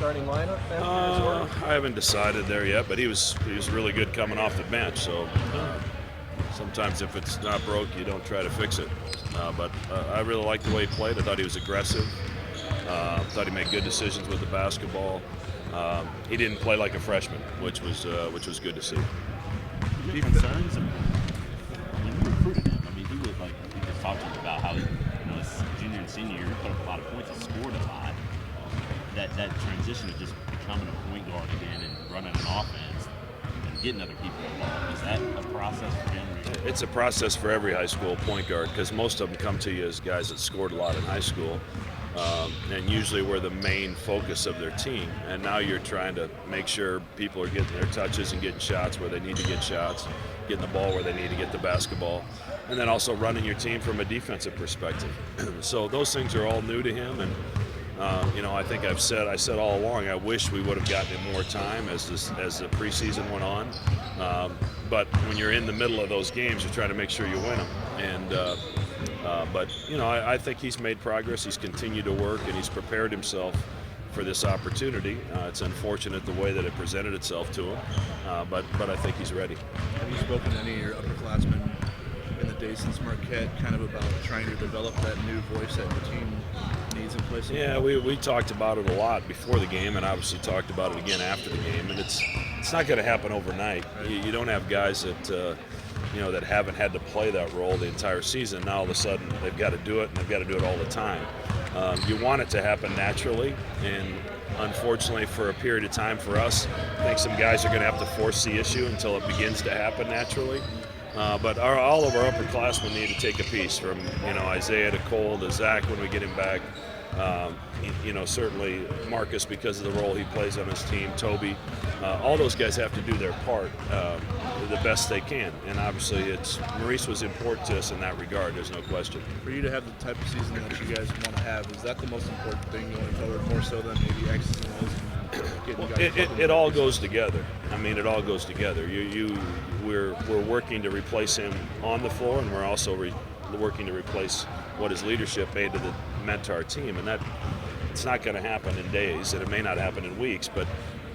starting lineup after his work? I haven't decided there yet, but he was really good coming off the bench. So sometimes if it's not broke, you don't try to fix it. But I really liked the way he played. I thought he was aggressive. Thought he made good decisions with the basketball. He didn't play like a freshman, which was good to see. Did you have concerns when you recruited him? I mean, he was like, you just talked to him about how, his junior and senior year, he put up a lot of points, he scored a lot. That transition of just becoming a point guard again and running an offense and getting other people involved, is that a process for him? It's a process for every high school point guard, because most of them come to you as guys that scored a lot in high school. And usually we're the main focus of their team. And now you're trying to make sure people are getting their touches and getting shots where they need to get shots, getting the ball where they need to get the basketball, and then also running your team from a defensive perspective. So those things are all new to him. And I think I said all along, I wish we would have gotten him more time as the preseason went on. But when you're in the middle of those games, you're trying to make sure you win them. And I think he's made progress. He's continued to work, and he's prepared himself for this opportunity. It's unfortunate the way that it presented itself to him, but I think he's ready. Have you spoken to any of your upperclassmen in the days since Marquette kind of about trying to develop that new voice that the team needs in place? Yeah, we talked about it a lot before the game, and obviously talked about it again after the game. And it's not going to happen overnight. Right. You don't have guys that that haven't had to play that role the entire season. Now all of a sudden they've got to do it, and they've got to do it all the time. You want it to happen naturally, and unfortunately for a period of time for us, I think some guys are going to have to force the issue until it begins to happen naturally. But all of our upperclassmen need to take a piece, from Isaiah to Cole to Zach when we get him back. Certainly Marcus, because of the role he plays on his team, Toby, all those guys have to do their part the best they can. And obviously Maurice was important to us in that regard, there's no question. For you to have the type of season that you guys want to have, is that the most important thing going forward, more so than maybe X's and O's and getting guys? It all goes together. I mean, it all goes together. We're working to replace him on the floor, and we're also working to replace what his leadership meant to our team, and that it's not going to happen in days, and it may not happen in weeks. But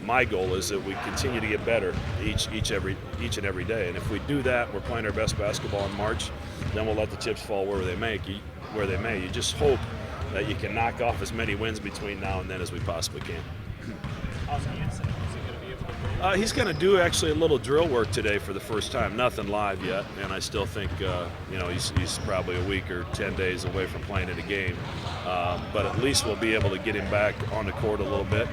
my goal is that we continue to get better each and every day. And if we do that, we're playing our best basketball in March. Then we'll let the chips fall where they may. You just hope that you can knock off as many wins between now and then as we possibly can. He's going to do actually a little drill work today for the first time. Nothing live yet, and I still think he's probably a week or 10 days away from playing in a game. But at least we'll be able to get him back on the court a little bit,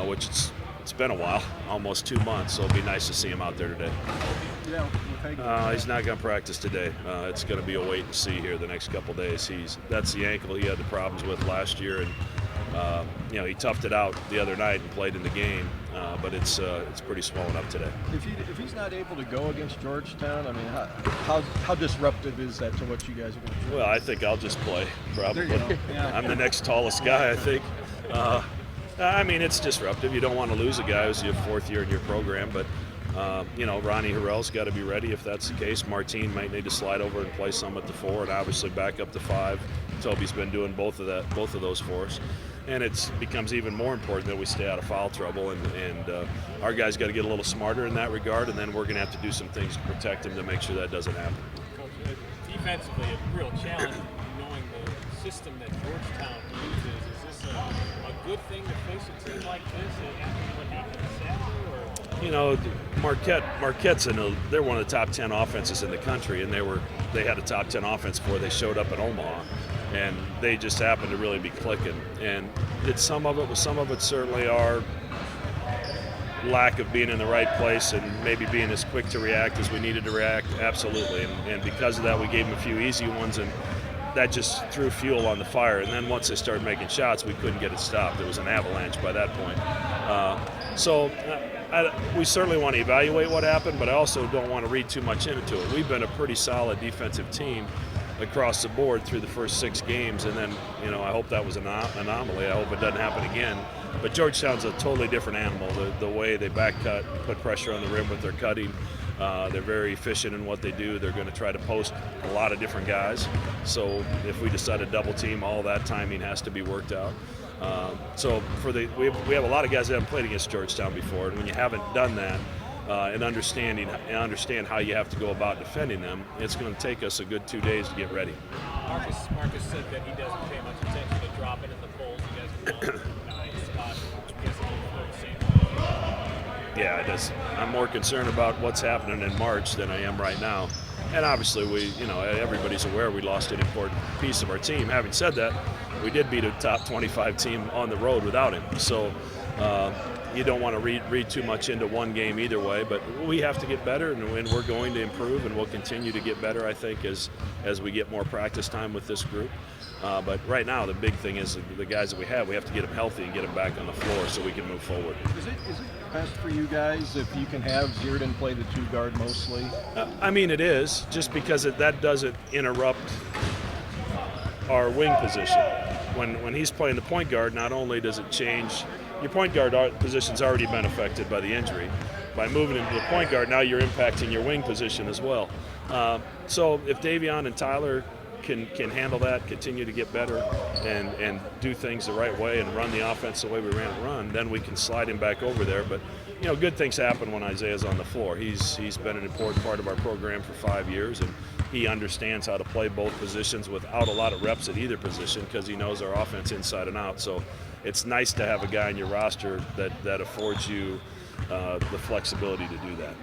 which it's been a while, almost 2 months. So it'll be nice to see him out there today. He's not going to practice today. It's going to be a wait and see here the next couple days. That's the ankle he had the problems with last year, and he toughed it out the other night and played in the game, but it's pretty swollen up today. If he's not able to go against Georgetown, I mean, how disruptive is that to what you guys are going to do? Well, I think I'll just play, probably. Yeah. I'm the next tallest guy, I think. I mean, it's disruptive. You don't want to lose a guy who's your fourth year in your program, but Ronnie Harrell's got to be ready if that's the case. Martine might need to slide over and play some at the 4, and obviously back up to 5. Toby's been doing both of those for us. And it becomes even more important that we stay out of foul trouble, and our guys got to get a little smarter in that regard, and then we're going to have to do some things to protect them to make sure that doesn't happen. Coach, defensively, a real challenge knowing the system that Georgetown uses. Is this a good thing to face a team like this after what happened Saturday? Marquette's they're one of the top 10 offenses in the country, and they had a top 10 offense before they showed up in Omaha. And they just happened to really be clicking. And some of it certainly our lack of being in the right place and maybe being as quick to react as we needed to react, absolutely. And because of that, we gave them a few easy ones, and that just threw fuel on the fire. And then once they started making shots, we couldn't get it stopped. It was an avalanche by that point. We certainly want to evaluate what happened, but I also don't want to read too much into it. We've been a pretty solid defensive team across the board through the first 6 games, and then I hope that was an anomaly. I hope it doesn't happen again. But Georgetown's a totally different animal. The way they back cut and put pressure on the rim with their cutting, they're very efficient in what they do. They're going to try to post a lot of different guys. So if we decide to double team, all that timing has to be worked out. So we have a lot of guys that haven't played against Georgetown before, and when you haven't done that and understand how you have to go about defending them, it's going to take us a good 2 days to get ready. Marcus said that he doesn't pay much attention to dropping in the polls. You guys have won 9 spots. I guess it's the same way. Yeah, I'm more concerned about what's happening in March than I am right now. And obviously, everybody's aware we lost an important piece of our team. Having said that, we did beat a top 25 team on the road without him. So you don't want to read too much into one game either way. But we have to get better, and we're going to improve, and we'll continue to get better, I think, as we get more practice time with this group. But right now, the big thing is the guys that we have to get them healthy and get them back on the floor so we can move forward. Is it best for you guys if you can have Zierden play the 2 guard mostly? I mean, it is, just because that doesn't interrupt our wing position. When he's playing the point guard, not only does it change, your point guard position's already been affected by the injury. By moving into the point guard, now you're impacting your wing position as well. So if Davion and Tyler can handle that, continue to get better, and do things the right way and run the offense the way we run, then we can slide him back over there. But good things happen when Isaiah's on the floor. He's been an important part of our program for 5 years, and he understands how to play both positions without a lot of reps at either position because he knows our offense inside and out. So it's nice to have a guy in your roster that affords you the flexibility to do that.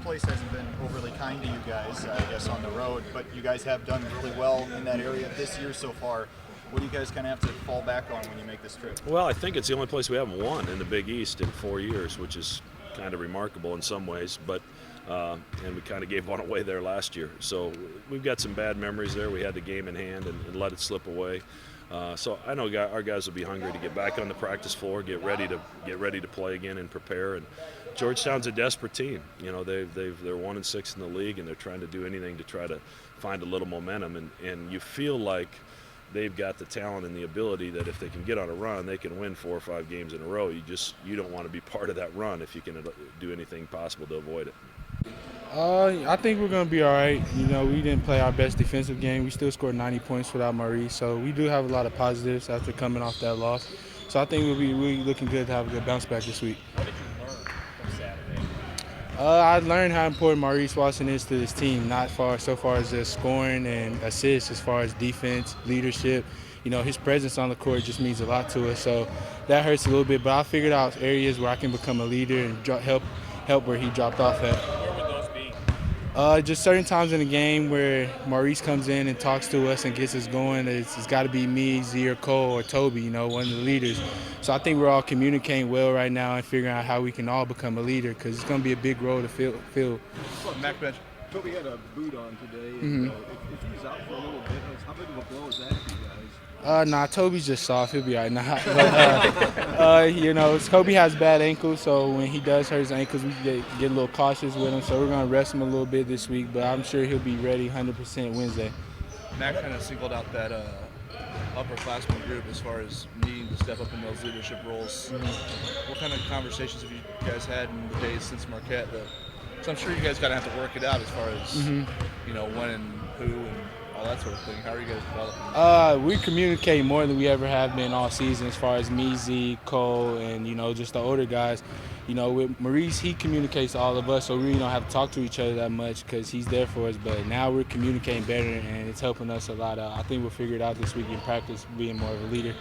Place hasn't been overly kind to you guys, I guess, on the road, but you guys have done really well in that area this year so far. What do you guys kind of have to fall back on when you make this trip? Well, I think it's the only place we haven't won in the Big East in 4 years, which is kind of remarkable in some ways, but and we kind of gave one away there last year. So we've got some bad memories there. We had the game in hand and let it slip away. So I know our guys will be hungry to get back on the practice floor, get ready to play again and prepare. And Georgetown's a desperate team. They're 1-6 in the league, and they're trying to do anything to try to find a little momentum. And you feel like they've got the talent and the ability that if they can get on a run, they can win 4 or 5 games in a row. You don't want to be part of that run if you can do anything possible to avoid it. I think we're going to be all right. We didn't play our best defensive game. We still scored 90 points without Maurice, so we do have a lot of positives after coming off that loss. So I think we'll be really looking good to have a good bounce back this week. What did you learn from Saturday? I learned how important Maurice Watson is to this team, so far as just scoring and assists, as far as defense, leadership. His presence on the court just means a lot to us, so that hurts a little bit. But I figured out areas where I can become a leader and help where he dropped off at. Where would those be? Just certain times in the game where Maurice comes in and talks to us and gets us going. It's got to be me, Z, or Cole, or Toby, one of the leaders. So I think we're all communicating well right now and figuring out how we can all become a leader because it's going to be a big role to fill. Mac Bench. Toby had a boot on today. And, if he's out for a little bit, how big of a blow is that to you guys? Nah, Toby's just soft. He'll be all right. But, Toby has bad ankles, so when he does hurt his ankles, we get a little cautious with him. So we're going to rest him a little bit this week, but I'm sure he'll be ready 100% Wednesday. Mac kind of singled out that upperclassmen group as far as needing to step up in those leadership roles. What kind of conversations have you guys had in the days since Marquette? So I'm sure you guys got to have to work it out as far as, when and who and all that sort of thing. How are you guys developing? We communicate more than we ever have been all season as far as me, Z, Cole, and, just the older guys. With Maurice, he communicates to all of us, so we really don't have to talk to each other that much because he's there for us. But now we're communicating better, and it's helping us a lot. I think we'll figure it out this week in practice, being more of a leader.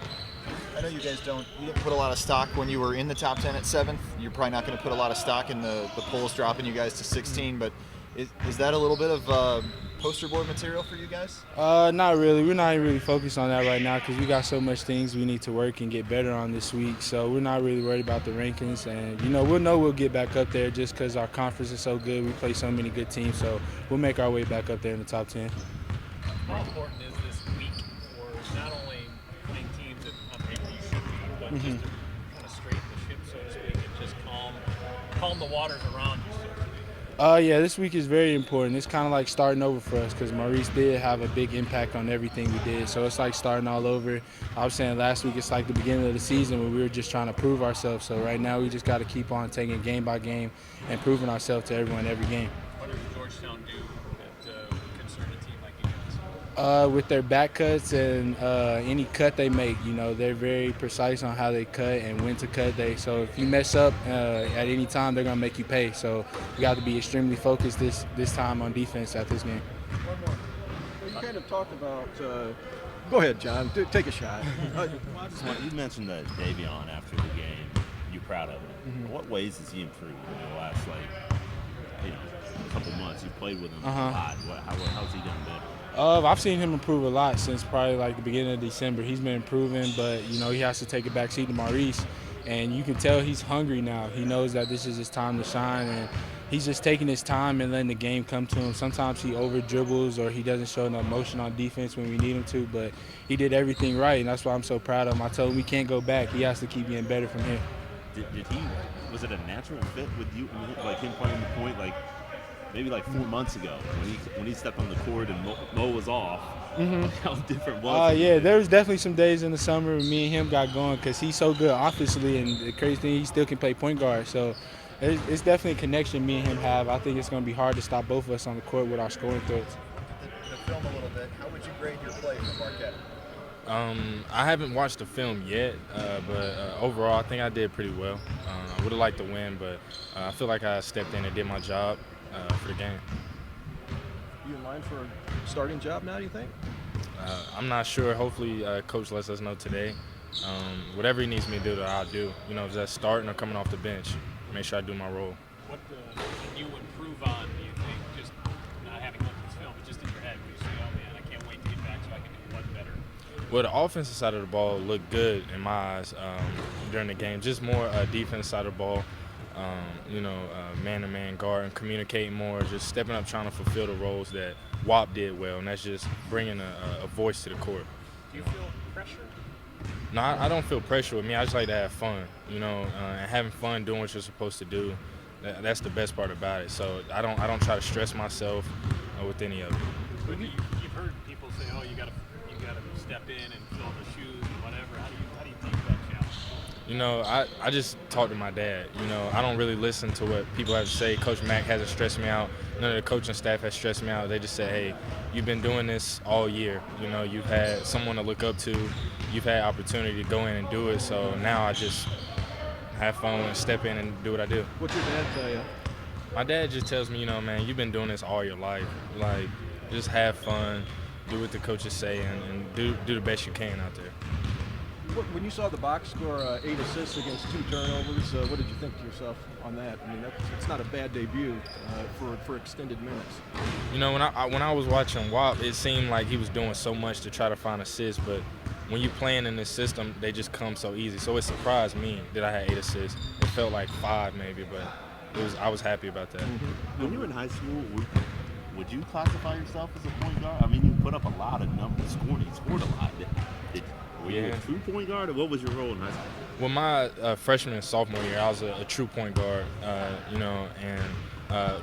I know you guys didn't put a lot of stock when you were in the top 10 at 7th. You're probably not going to put a lot of stock in the polls dropping you guys to 16, but is that a little bit of poster board material for you guys? Not really. We're not really focused on that right now because we got so much things we need to work and get better on this week. So we're not really worried about the rankings. And, we'll get back up there just because our conference is so good. We play so many good teams. So we'll make our way back up there in the top 10. How important is this week for not only playing teams that on paper you should be, but just to kind of straighten the ship, so to speak, and just calm the waters around you, so to speak? Yeah, this week is very important. It's kind of like starting over for us because Maurice did have a big impact on everything we did. So it's like starting all over. I was saying last week it's like the beginning of the season when we were just trying to prove ourselves. So right now we just got to keep on taking it game by game and proving ourselves to everyone every game. What does Georgetown do that would concern a team like you guys? With their back cuts and any cut they make, they're very precise on how they cut and when to cut. So if you mess up at any time, they're gonna make you pay. So we got to be extremely focused this time on defense at this game. Well, you kind of talked about. Go ahead, John. Take a shot. You mentioned that Davion after the game, you're proud of him. Mm-hmm. In what ways has he improved in the last couple months? You've played with him a lot. How's he done better? I've seen him improve a lot since probably like the beginning of December. He's been improving, but he has to take a back seat to Maurice, and you can tell he's hungry now. He knows that this is his time to shine, and he's just taking his time and letting the game come to him. Sometimes he over dribbles or he doesn't show enough motion on defense when we need him to, but he did everything right, and that's why I'm so proud of him. I told him we can't go back. He has to keep getting better from here. Was it a natural fit with you, like him playing the point, like maybe like 4 months ago when he stepped on the court and Mo was off? Mm-hmm. How different was it? Yeah, there was definitely some days in the summer when me and him got going because he's so good offensively, and the crazy thing, he still can play point guard. So it's definitely a connection me and him have. I think it's going to be hard to stop both of us on the court with our scoring threats. The film a little bit. How would you grade your play for Marquette? I haven't watched the film yet, but overall I think I did pretty well. I would have liked to win, but I feel like I stepped in and did my job for the game. You in line for a starting job now, do you think? I'm not sure. Hopefully Coach lets us know today. Whatever he needs me to do, I'll do. Just starting or coming off the bench. Make sure I do my role. What can you improve on, do you think, just not having looked at this film, but just in your head, where you say, oh man, I can't wait to get back so I can do one better? Well, the offensive side of the ball looked good in my eyes during the game. Just more defense side of the ball, man-to-man guard and communicating more, just stepping up, trying to fulfill the roles that WAP did well, and that's just bringing a voice to the court. Do you feel pressure? No, I don't feel pressure with me. I just like to have fun, and having fun doing what you're supposed to do. That's the best part about it. So I don't try to stress myself with any of it. But you've heard people say, oh, you gotta step in and fill the shoes and whatever. How do you take that challenge? I just talk to my dad. I don't really listen to what people have to say. Coach Mack hasn't stressed me out. None of the coaching staff has stressed me out. They just say, hey, you've been doing this all year. You've had someone to look up to. You've had opportunity to go in and do it. So now I just have fun and step in and do what I do. What's your dad tell you? My dad just tells me, man, you've been doing this all your life. Like, just have fun, do what the coaches say, and do the best you can out there. When you saw the box score 8 assists against 2 turnovers, what did you think to yourself on that? I mean, it's not a bad debut for extended minutes. When I was watching WAP, it seemed like he was doing so much to try to find assists, but when you're playing in this system, they just come so easy. So it surprised me that I had 8 assists. It felt like 5 maybe, but I was happy about that. When you were in high school, would you classify yourself as a point guard? I mean, you put up a lot of numbers, you scored a lot. Were you a true point guard, or what was your role in high school? Well, my freshman and sophomore year, I was a true point guard, and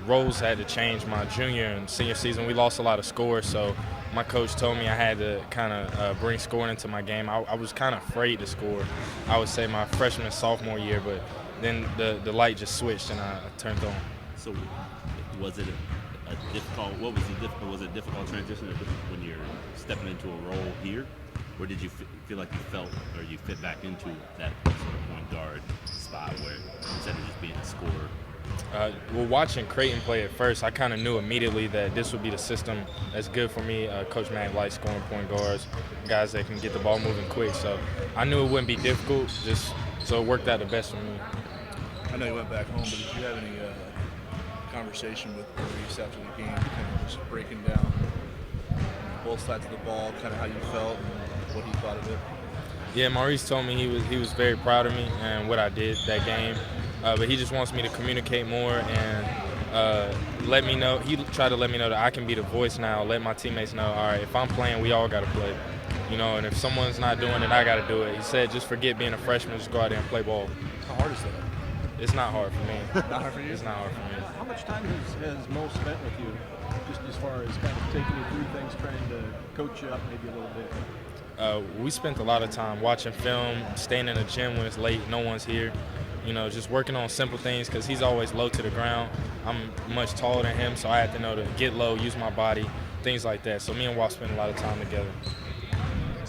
roles had to change my junior and senior season. We lost a lot of scores, so my coach told me I had to kind of bring scoring into my game. I was kind of afraid to score, I would say, my freshman and sophomore year, but then the light just switched and I turned on. So was it a difficult, was it a difficult transition when you're stepping into a role here? Or did you feel like you felt or you fit back into that sort of point guard spot where instead of just being a scorer? Well, watching Creighton play at first, I kind of knew immediately that this would be the system that's good for me. Coach Mack likes scoring point guards, guys that can get the ball moving quick. So I knew it wouldn't be difficult, so it worked out the best for me. I know you went back home, but did you have any conversation with Maurice after the game, kind of just breaking down both sides of the ball, kind of how you felt and what he thought of it? Yeah, Maurice told me he was very proud of me and what I did that game, but he just wants me to communicate more and let me know. He tried to let me know that I can be the voice now, let my teammates know, all right, if I'm playing, we all got to play. And if someone's not doing it, I got to do it. He said, just forget being a freshman, just go out there and play ball. How hard is that? It's not hard for me. Not hard for you? It's not hard for me. How much time has Mo spent with you, just as far as kind of taking you through things, trying to coach you up maybe a little bit? We spent a lot of time watching film, staying in the gym when it's late, no one's here. Just working on simple things because he's always low to the ground. I'm much taller than him, so I had to know to get low, use my body, things like that. So me and Walt spend a lot of time together.